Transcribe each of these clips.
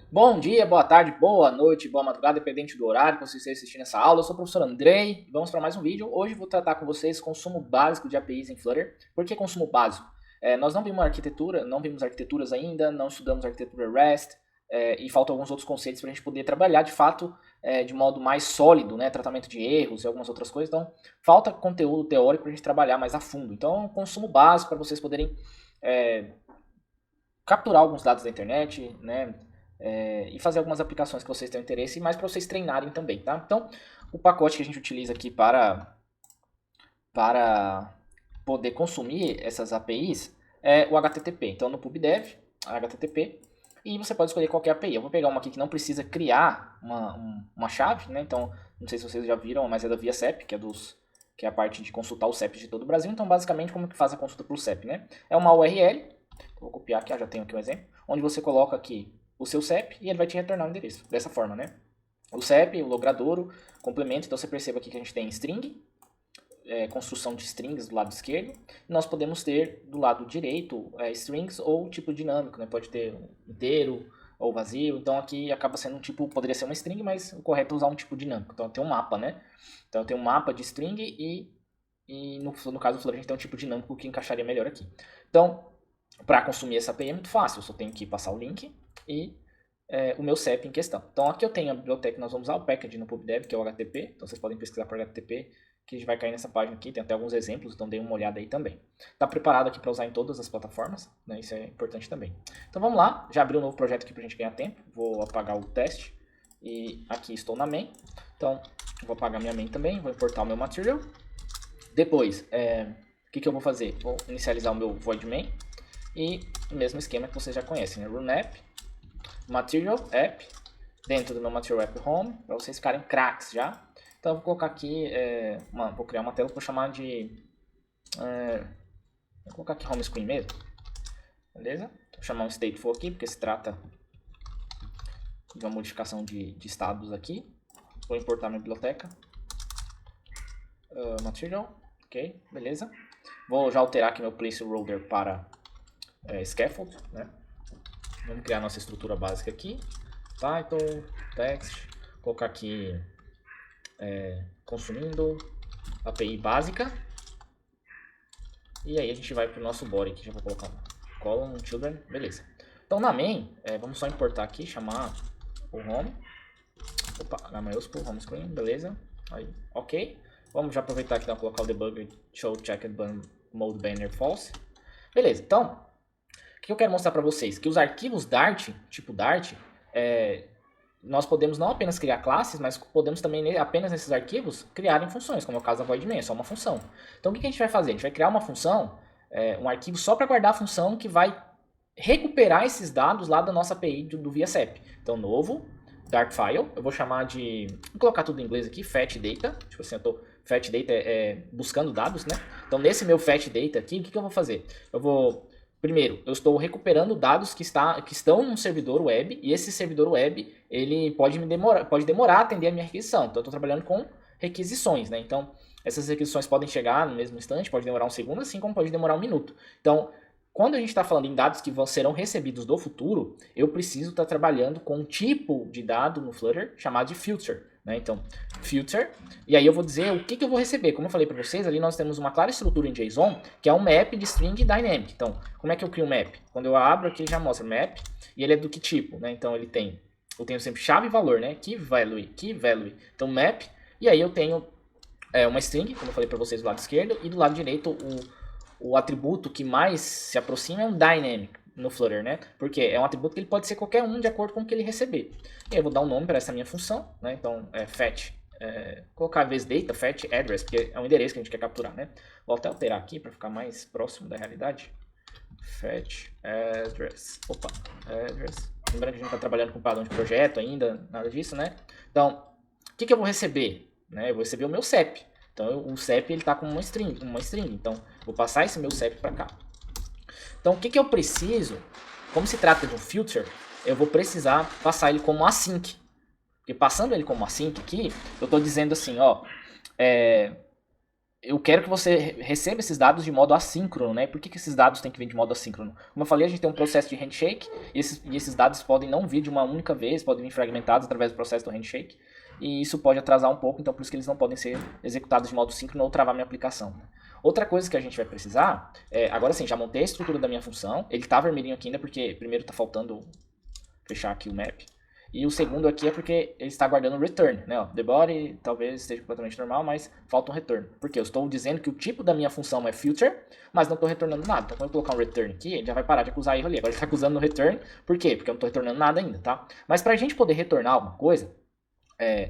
Bom dia, boa tarde, boa noite, boa madrugada, dependente do horário que você esteja assistindo essa aula. Eu sou o professor Andrei e vamos para mais um vídeo. Hoje eu vou tratar com vocês consumo básico de APIs em Flutter. Por que consumo básico? Nós não vimos arquitetura, não vimos arquiteturas ainda, não estudamos arquitetura REST e faltam alguns outros conceitos para a gente poder trabalhar de fato de modo mais sólido, né? Tratamento de erros e algumas outras coisas. Então, falta conteúdo teórico para a gente trabalhar mais a fundo. Então, consumo básico para vocês poderem capturar alguns dados da internet, né? E fazer algumas aplicações que vocês tenham interesse, e mais para vocês treinarem também, tá? Então, o pacote que a gente utiliza aqui para poder consumir essas APIs é o HTTP. Então, no PubDev, HTTP, e você pode escolher qualquer API. Eu vou pegar uma aqui que não precisa criar uma chave, né? Então, não sei se vocês já viram, mas é da ViaCep, que é a parte de consultar o CEP de todo o Brasil. Então, basicamente, como que faz a consulta pelo CEP, né? É uma URL, vou copiar aqui, já tenho aqui um exemplo, onde você coloca aqui o seu CEP e ele vai te retornar o endereço, dessa forma, né? O CEP, o logradouro, complemento, então você perceba aqui que a gente tem string, construção de strings do lado esquerdo, e nós podemos ter do lado direito strings ou tipo dinâmico, né? Pode ter inteiro ou vazio, então aqui acaba sendo um tipo, poderia ser uma string, mas o correto é usar um tipo dinâmico, então tem um mapa, né? Então tem um mapa de string e no caso do Flutter a gente tem um tipo dinâmico que encaixaria melhor aqui. Então, para consumir essa API é muito fácil, eu só tenho que passar o link e o meu CEP em questão. Então aqui eu tenho a biblioteca que nós vamos usar, o package no PubDev, que é o HTTP. Então vocês podem pesquisar por HTTP, que a gente vai cair nessa página aqui, tem até alguns exemplos, então dê uma olhada aí também. Está preparado aqui para usar em todas as plataformas, né? Isso é importante também. Então vamos lá, já abri um novo projeto aqui para a gente ganhar tempo, vou apagar o teste, e aqui estou na main. Então vou apagar minha main também, vou importar o meu material. Depois, o que eu vou fazer? Vou inicializar o meu void main, e o mesmo esquema que vocês já conhecem, né? Run app, material app, dentro do meu material app home, para vocês ficarem craques já. Então eu vou colocar aqui, vou criar uma tela que eu vou chamar de, vou colocar aqui home screen mesmo, beleza? Vou chamar um stateful aqui, porque se trata de uma modificação de estados aqui. Vou importar minha biblioteca, material, ok, beleza. Vou já alterar aqui meu placeholder para scaffold, né? Vamos criar nossa estrutura básica aqui. Title, text, colocar aqui consumindo API básica. E aí a gente vai para o nosso body aqui, já vou colocar column, children, beleza. Então na main, vamos só importar aqui, chamar o home. Opa, H maiúsculo, home screen, beleza. Aí, ok. Vamos já aproveitar aqui para colocar o debugger show checked mode banner false. Beleza, então o que eu quero mostrar para vocês? Que os arquivos Dart, tipo Dart, nós podemos não apenas criar classes, mas podemos também, apenas nesses arquivos, criarem funções, como é o caso da void main, é só uma função. Então o que a gente vai fazer? A gente vai criar uma função, um arquivo só para guardar a função que vai recuperar esses dados lá da nossa API do ViaCep. Então novo, Dart file, eu vou chamar de, vou colocar tudo em inglês aqui, fetch data, tipo assim, fetch data buscando dados, né? Então nesse meu fetch data aqui, o que eu vou fazer? Primeiro, eu estou recuperando dados que estão num servidor web, e esse servidor web ele pode demorar a atender a minha requisição. Então, eu estou trabalhando com requisições, né? Então, essas requisições podem chegar no mesmo instante, pode demorar um segundo, assim como pode demorar um minuto. Então, quando a gente está falando em dados que serão recebidos do futuro, eu preciso estar trabalhando com um tipo de dado no Flutter chamado de filter, né? Então, filter, e aí eu vou dizer o que eu vou receber. Como eu falei para vocês, ali nós temos uma clara estrutura em JSON, que é um map de string dynamic. Então, como é que eu crio um map? Quando eu abro aqui, ele já mostra map, e ele é do que tipo, né? Então, eu tenho sempre chave e valor, né? Key value. Então, map, e aí eu tenho uma string, como eu falei para vocês do lado esquerdo, e do lado direito o atributo que mais se aproxima é um dynamic no Flutter, né? Porque é um atributo que ele pode ser qualquer um de acordo com o que ele receber. E aí eu vou dar um nome para essa minha função, né? Então, fetch, colocar a vez data, fetch address, porque é um endereço que a gente quer capturar, né? Vou até alterar aqui para ficar mais próximo da realidade. Fetch address. Opa, address. Lembrando que a gente está trabalhando com padrão de projeto ainda, nada disso, né? Então, o que eu vou receber? Né? Eu vou receber o meu CEP. Então, o CEP ele está com uma string. Então, vou passar esse meu CEP para cá. Então, o que eu preciso? Como se trata de um filter, eu vou precisar passar ele como async. Porque passando ele como async aqui, eu estou dizendo assim, ó, eu quero que você receba esses dados de modo assíncrono, né? Por que esses dados têm que vir de modo assíncrono? Como eu falei, a gente tem um processo de handshake, e esses dados podem não vir de uma única vez, podem vir fragmentados através do processo do handshake, e isso pode atrasar um pouco, então por isso que eles não podem ser executados de modo síncrono ou travar minha aplicação. Outra coisa que a gente vai precisar, agora sim, já montei a estrutura da minha função, ele está vermelhinho aqui ainda porque primeiro está faltando fechar aqui o map. E o segundo aqui é porque ele está guardando o return, né? Ó, the body talvez esteja completamente normal, mas falta um return. Porque eu estou dizendo que o tipo da minha função é filter, mas não estou retornando nada. Então quando eu colocar um return aqui, ele já vai parar de acusar erro ali. Agora ele está acusando no return, por quê? Porque eu não estou retornando nada ainda, tá? Mas para a gente poder retornar alguma coisa,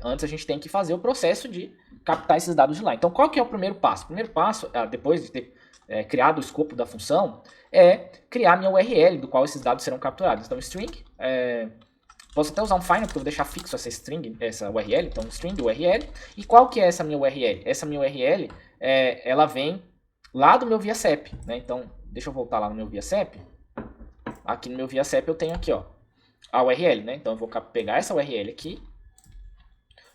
antes a gente tem que fazer o processo de captar esses dados de lá. Então qual que é o primeiro passo? O primeiro passo, depois de ter criado o escopo da função, é criar minha URL, do qual esses dados serão capturados. Então string... posso até usar um final, porque eu vou deixar fixo essa string, essa URL, então string URL. E qual que é essa minha URL? Essa minha URL, ela vem lá do meu ViaCep, né? Então, deixa eu voltar lá no meu ViaCep. Aqui no meu ViaCep eu tenho aqui, ó, a URL, né? Então eu vou pegar essa URL aqui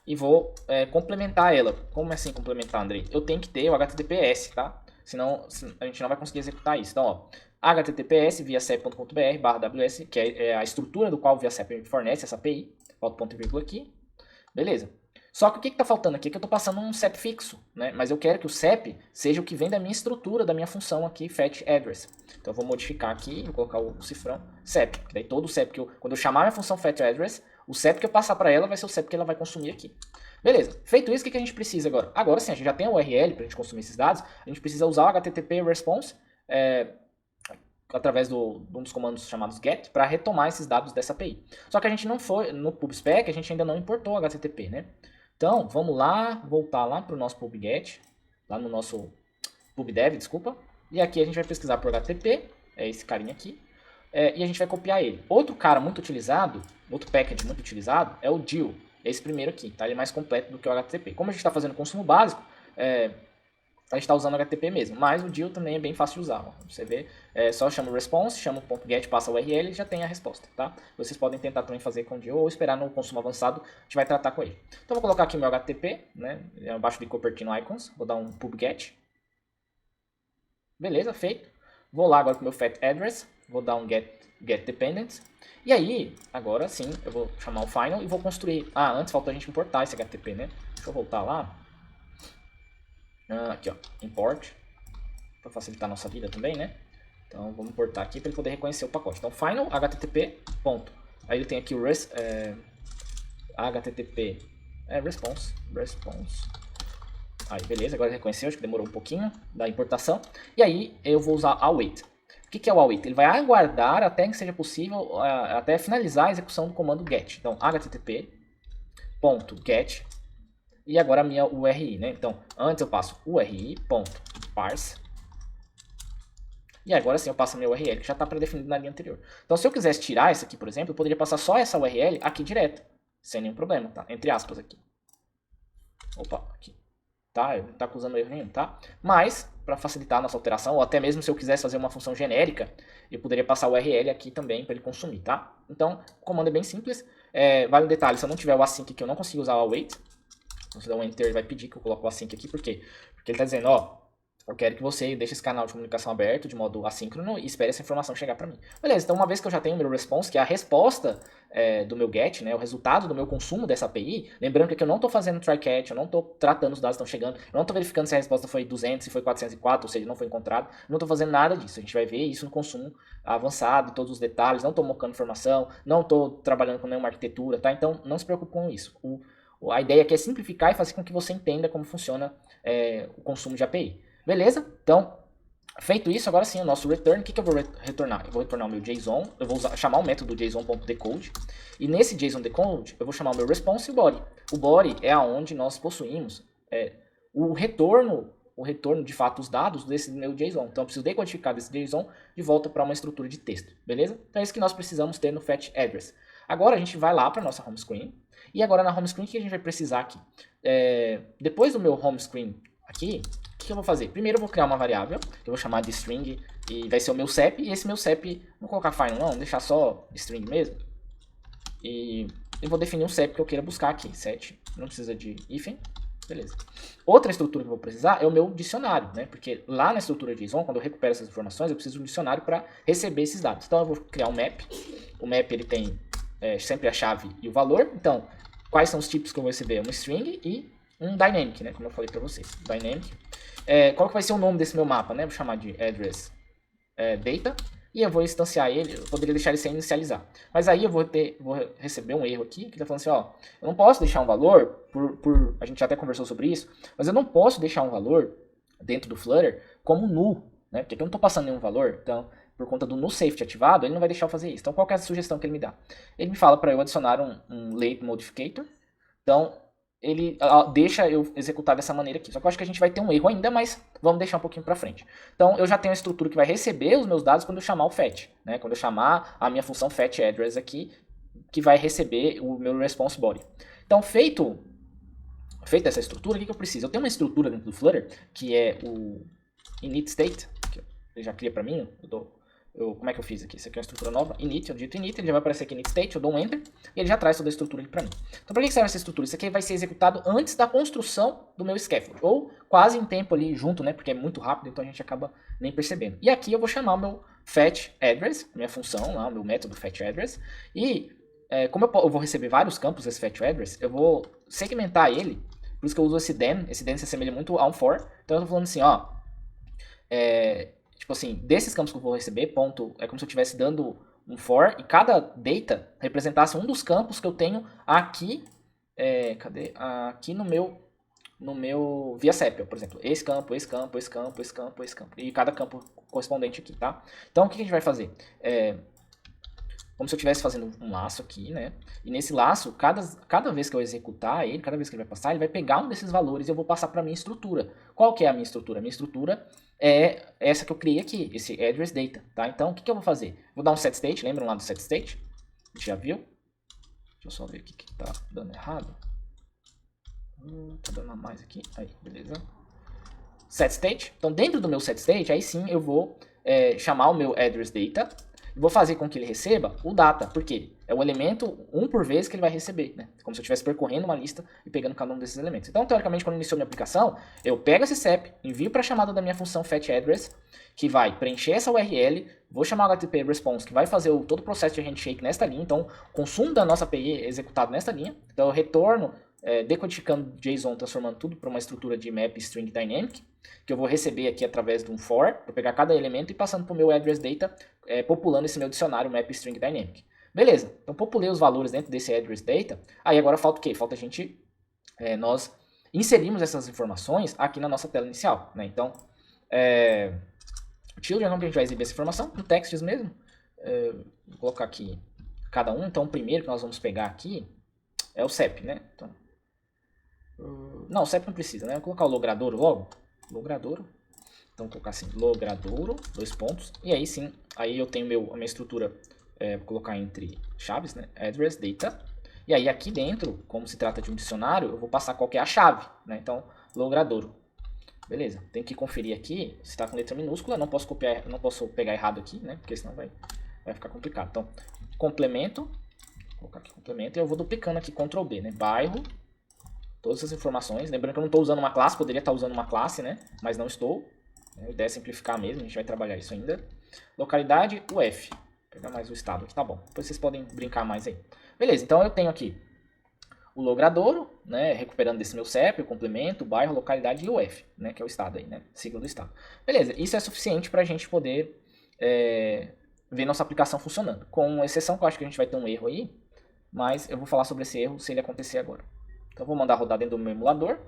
e vou complementar ela. Como assim complementar, Andrei? Eu tenho que ter o HTTPS, tá? Senão a gente não vai conseguir executar isso. Então, ó, https viacep.com.br/ws, que é a estrutura do qual o ViaCep fornece essa API. Falta ponto e vírgula aqui. Beleza. Só que o que está faltando aqui é que eu estou passando um CEP fixo, né? Mas eu quero que o CEP seja o que vem da minha estrutura, da minha função aqui, fetch address. Então eu vou modificar aqui, vou colocar o cifrão CEP. Daí todo o CEP quando eu chamar minha função fetch address, o CEP que eu passar para ela vai ser o CEP que ela vai consumir aqui. Beleza. Feito isso, o que a gente precisa agora? Agora sim, a gente já tem a URL para a gente consumir esses dados. A gente precisa usar o HTTP response através de um dos comandos chamados get para retomar esses dados dessa API. Só que a gente não foi no pubspec, a gente ainda não importou o HTTP, né? Então, vamos lá, voltar lá para o nosso pubget, lá no nosso pubdev, desculpa. E aqui a gente vai pesquisar por HTTP, é esse carinha aqui, e a gente vai copiar ele. Outro cara muito utilizado, outro package muito utilizado, é o DIL, esse primeiro aqui, tá? Ele é mais completo do que o HTTP. Como a gente está fazendo consumo básico, a gente está usando o HTTP mesmo, mas o DIL também é bem fácil de usar. Ó. Você vê, só chama o response, chama o .get, passa a URL e já tem a resposta, tá? Vocês podem tentar também fazer com o DIL ou esperar no consumo avançado, a gente vai tratar com ele. Então vou colocar aqui o meu HTTP, né, abaixo de Cupertino Icons, vou dar um pubget. Beleza, feito. Vou lá agora para o meu fetch address, vou dar um get dependent. E aí, agora sim, eu vou chamar o final e vou construir. Antes faltou a gente importar esse HTTP, né? Deixa eu voltar lá. Aqui, ó, import, para facilitar a nossa vida também, né? Então, vamos importar aqui para ele poder reconhecer o pacote. Então, final http, ponto. Aí ele tem aqui o http, response. Aí, beleza, agora reconheceu, acho que demorou um pouquinho da importação. E aí, eu vou usar await. O que é o await? Ele vai aguardar até que seja possível, até finalizar a execução do comando get. Então, http, ponto, get. E agora a minha URI, né? Então, antes eu passo URI.parse. E agora sim eu passo a minha URL, que já está pré-definido na linha anterior. Então, se eu quisesse tirar essa aqui, por exemplo, eu poderia passar só essa URL aqui direto. Sem nenhum problema, tá? Entre aspas aqui. Opa, aqui. Tá? Não está acusando erro nenhum, tá? Mas, para facilitar a nossa alteração, ou até mesmo se eu quisesse fazer uma função genérica, eu poderia passar o URL aqui também para ele consumir, tá? Então, o comando é bem simples. Vale um detalhe, se eu não tiver o async aqui, eu não consigo usar o await. Então, se der um enter, ele vai pedir que eu coloque o async aqui. Por quê? Porque ele está dizendo, ó, eu quero que você deixe esse canal de comunicação aberto de modo assíncrono e espere essa informação chegar para mim. Beleza, então uma vez que eu já tenho o meu response, que é a resposta do meu get, né, o resultado do meu consumo dessa API, lembrando que aqui eu não estou fazendo try catch, eu não estou tratando os dados que estão chegando, eu não estou verificando se a resposta foi 200, se foi 404, ou seja, não foi encontrado, eu não estou fazendo nada disso. A gente vai ver isso no consumo avançado, todos os detalhes, não estou mocando informação, não estou trabalhando com nenhuma arquitetura, tá? Então não se preocupe com isso. A ideia aqui é simplificar e fazer com que você entenda como funciona o consumo de API. Beleza? Então, feito isso, agora sim, o nosso return, o que eu vou retornar? Eu vou retornar o meu JSON, eu vou chamar o método JSON.decode, e nesse JSON decode, eu vou chamar o meu response e o body. O body é aonde nós possuímos o retorno de fato os dados desse meu JSON. Então, eu preciso decodificar desse JSON de volta para uma estrutura de texto, beleza? Então, é isso que nós precisamos ter no fetch address. Agora, a gente vai lá para a nossa home screen, e agora na home screen, o que a gente vai precisar aqui? Depois do meu home screen aqui, o que eu vou fazer? Primeiro eu vou criar uma variável, que eu vou chamar de string, e vai ser o meu CEP, e esse meu CEP, não vou colocar final não, deixar só string mesmo. E eu vou definir um CEP que eu queira buscar aqui, set, não precisa de hífen. Beleza. Outra estrutura que eu vou precisar é o meu dicionário, né? Porque lá na estrutura de JSON, quando eu recupero essas informações, eu preciso de um dicionário para receber esses dados. Então eu vou criar um map. O map ele tem sempre a chave e o valor. Então, quais são os tipos que eu vou receber? Um string e um dynamic, né? Como eu falei para vocês. Dynamic. Qual que vai ser o nome desse meu mapa, né? Vou chamar de address data. E eu vou instanciar ele, eu poderia deixar ele sem inicializar. Mas aí eu vou receber um erro aqui, que está falando assim, ó, eu não posso deixar um valor, a gente já até conversou sobre isso, mas eu não posso deixar um valor dentro do Flutter como null, né? Porque aqui eu não estou passando nenhum valor, então, por conta do null safety ativado, ele não vai deixar eu fazer isso. Então, qual que é a sugestão que ele me dá? Ele me fala para eu adicionar um late modificator, então, ele deixa eu executar dessa maneira aqui. Só que eu acho que a gente vai ter um erro ainda, mas vamos deixar um pouquinho para frente. Então, eu já tenho a estrutura que vai receber os meus dados quando eu chamar o fetch, né? Quando eu chamar a minha função fetchAddress aqui, que vai receber o meu response body. Então, feita essa estrutura, o que eu preciso? Eu tenho uma estrutura dentro do Flutter, que é o initState, que ele já cria para mim, como é que eu fiz aqui? Isso aqui é uma estrutura nova, init, eu digito init, ele já vai aparecer aqui initState, eu dou um enter, e ele já traz toda a estrutura aqui para mim. Então, para que serve essa estrutura? Isso aqui vai ser executado antes da construção do meu scaffold, ou quase em tempo ali junto, né? Porque é muito rápido, então a gente acaba nem percebendo. E aqui eu vou chamar o meu fetchAddress, minha função lá, o meu método fetchAddress, e como eu vou receber vários campos desse fetchAddress, eu vou segmentar ele, por isso que eu uso esse den se assemelha muito a um for, então eu tô falando assim, ó, tipo assim, desses campos que eu vou receber, ponto, é como se eu estivesse dando um for e cada data representasse um dos campos que eu tenho aqui, aqui no meu via sepia, por exemplo, esse campo, esse campo, esse campo, esse campo, esse campo, e cada campo correspondente aqui, tá? Então, o que a gente vai fazer? Como se eu estivesse fazendo um laço aqui, né? E nesse laço, cada vez que eu executar ele, cada vez que ele vai passar, ele vai pegar um desses valores e eu vou passar para a minha estrutura. Qual que é a minha estrutura? A minha estrutura é essa que eu criei aqui, esse address data, tá? Então, o que eu vou fazer? Vou dar um setState, lembram lá do setState? A gente já viu? Deixa eu só ver o que tá dando errado. Tá dando a mais aqui. Aí, beleza. setState. Então, dentro do meu setState, aí sim eu vou chamar o meu address data. Vou fazer com que ele receba o data, porque é o elemento um por vez que ele vai receber, né? Como se eu estivesse percorrendo uma lista e pegando cada um desses elementos. Então, teoricamente, quando iniciou minha aplicação, eu pego esse CEP, envio para a chamada da minha função fetchAddress, que vai preencher essa URL, vou chamar o HTTP response, que vai fazer todo o processo de handshake nesta linha, então, consumo da nossa API é executado nesta linha, então eu retorno decodificando JSON, transformando tudo para uma estrutura de map string dynamic, que eu vou receber aqui através de um for, para pegar cada elemento e passando para o meu address data, populando esse meu dicionário map string dynamic. Beleza, então populei os valores dentro desse address data, aí agora falta o quê? Falta a gente, nós inserirmos essas informações aqui na nossa tela inicial, né? Então, children, como que a gente vai exibir essa informação? No texts mesmo, vou colocar aqui cada um, então o primeiro que nós vamos pegar aqui é o CEP, né? Então, não, o CEP não precisa, né? Vou colocar o logradouro logo. Logradouro. Então, vou colocar assim, logradouro, 2 pontos. E aí sim, aí eu tenho a minha estrutura, vou colocar entre chaves, né? Address, data. E aí aqui dentro, como se trata de um dicionário, eu vou passar qual que é a chave, né? Então, logradouro. Beleza, tem que conferir aqui, se está com letra minúscula, não posso copiar, não posso pegar errado aqui, né? Porque senão vai ficar complicado. Então, complemento. Vou colocar aqui complemento e eu vou duplicando aqui Ctrl B, né? Bairro, todas essas informações. Lembrando que eu não estou usando uma classe, poderia estar usando uma classe, né? Mas não estou. A ideia é simplificar mesmo, a gente vai trabalhar isso ainda. Localidade, UF. Vou pegar mais o estado aqui, tá bom. Depois vocês podem brincar mais aí. Beleza, então eu tenho aqui o logradouro, né? Recuperando desse meu CEP, o complemento, o bairro, localidade e o UF, né? Que é o estado aí, né? Sigla do estado. Beleza, isso é suficiente para a gente poder ver nossa aplicação funcionando. Com exceção que eu acho que a gente vai ter um erro aí, mas eu vou falar sobre esse erro se ele acontecer agora. Então, vou mandar rodar dentro do meu emulador.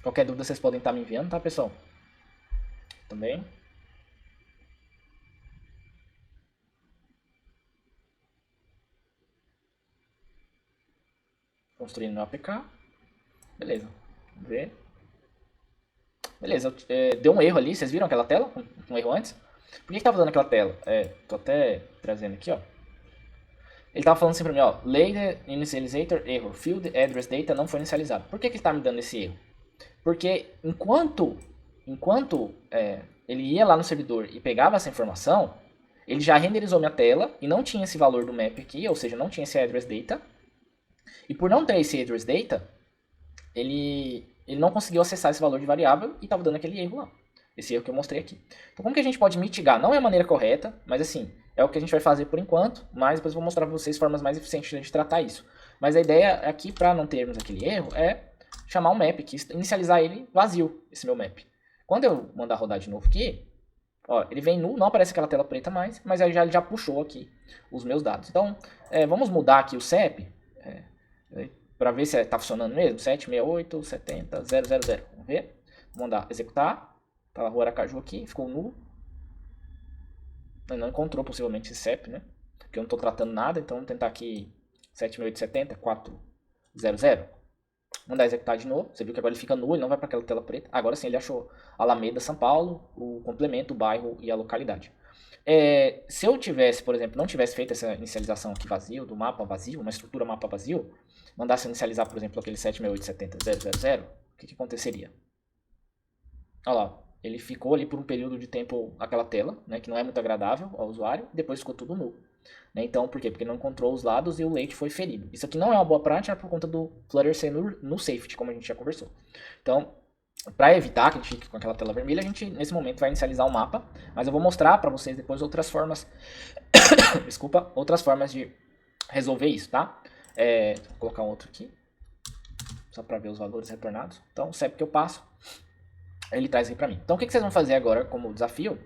Qualquer dúvida vocês podem estar me enviando, tá, pessoal? Também. Construindo meu APK. Beleza. Vamos ver. Beleza, deu um erro ali, vocês viram aquela tela com um erro antes? Por que estava dando aquela tela? Tô até trazendo aqui, ó. Ele estava falando assim para mim, ó, later initializator erro, field address data não foi inicializado. Por que ele está me dando esse erro? Porque enquanto enquanto ele ia lá no servidor e pegava essa informação, ele já renderizou minha tela e não tinha esse valor do map aqui, ou seja, não tinha esse address data. E por não ter esse address data, ele não conseguiu acessar esse valor de variável e estava dando aquele erro lá. Esse erro que eu mostrei aqui. Então como que a gente pode mitigar? Não é a maneira correta, mas assim, é o que a gente vai fazer por enquanto, mas depois eu vou mostrar para vocês formas mais eficientes de tratar isso. Mas a ideia aqui, para não termos aquele erro, é chamar um map aqui, inicializar ele vazio, esse meu map. Quando eu mandar rodar de novo aqui, ó, ele vem nulo, não aparece aquela tela preta mais, mas aí ele já puxou aqui os meus dados. Então, vamos mudar aqui o CEP, para ver se está funcionando mesmo, 7687000. Vamos ver? Vou mandar executar. Tá a Rua Aracaju aqui, ficou nulo. Não encontrou possivelmente esse CEP, né? Porque eu não estou tratando nada, então vamos tentar aqui 7.870.400. Mandar executar de novo. Você viu que agora ele fica nulo, ele não vai para aquela tela preta. Agora sim ele achou Alameda, São Paulo, o complemento, o bairro e a localidade. Se eu tivesse, por exemplo, não tivesse feito essa inicialização aqui vazio, do mapa vazio, uma estrutura mapa vazio, mandasse inicializar, por exemplo, aquele 7.870.000, o que aconteceria? Olha lá, ele ficou ali por um período de tempo naquela tela, né, que não é muito agradável ao usuário, depois ficou tudo nulo. Né? Então, por quê? Porque ele não encontrou os lados e o late foi ferido. Isso aqui não é uma boa prática por conta do Flutter ser no safety, como a gente já conversou. Então, para evitar que a gente fique com aquela tela vermelha, a gente, nesse momento, vai inicializar o mapa, mas eu vou mostrar para vocês depois outras formas, desculpa, outras formas de resolver isso, tá? Vou colocar um outro aqui, só para ver os valores retornados. Então, o CEP que eu passo, ele traz aqui para mim. Então, o que vocês vão fazer agora como desafio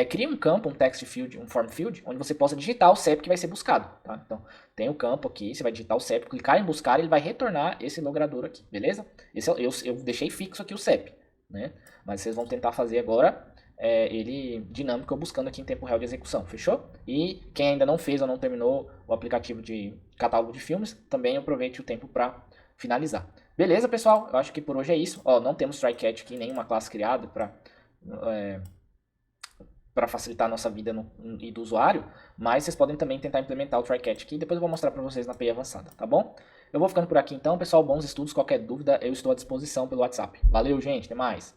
cria um campo, um text field, um form field, onde você possa digitar o CEP que vai ser buscado. Tá? Então, tem o campo aqui, você vai digitar o CEP, clicar em buscar, ele vai retornar esse logrador aqui, beleza? Esse eu deixei fixo aqui o CEP, né? Mas vocês vão tentar fazer agora ele dinâmico, buscando aqui em tempo real de execução, fechou? E quem ainda não fez ou não terminou o aplicativo de catálogo de filmes, também aproveite o tempo para finalizar. Beleza, pessoal? Eu acho que por hoje é isso. Ó, não temos try-catch aqui, nenhuma classe criada para facilitar a nossa vida e do usuário, mas vocês podem também tentar implementar o try-catch aqui, depois eu vou mostrar para vocês na API avançada, tá bom? Eu vou ficando por aqui então, pessoal, bons estudos, qualquer dúvida eu estou à disposição pelo WhatsApp. Valeu, gente, até mais!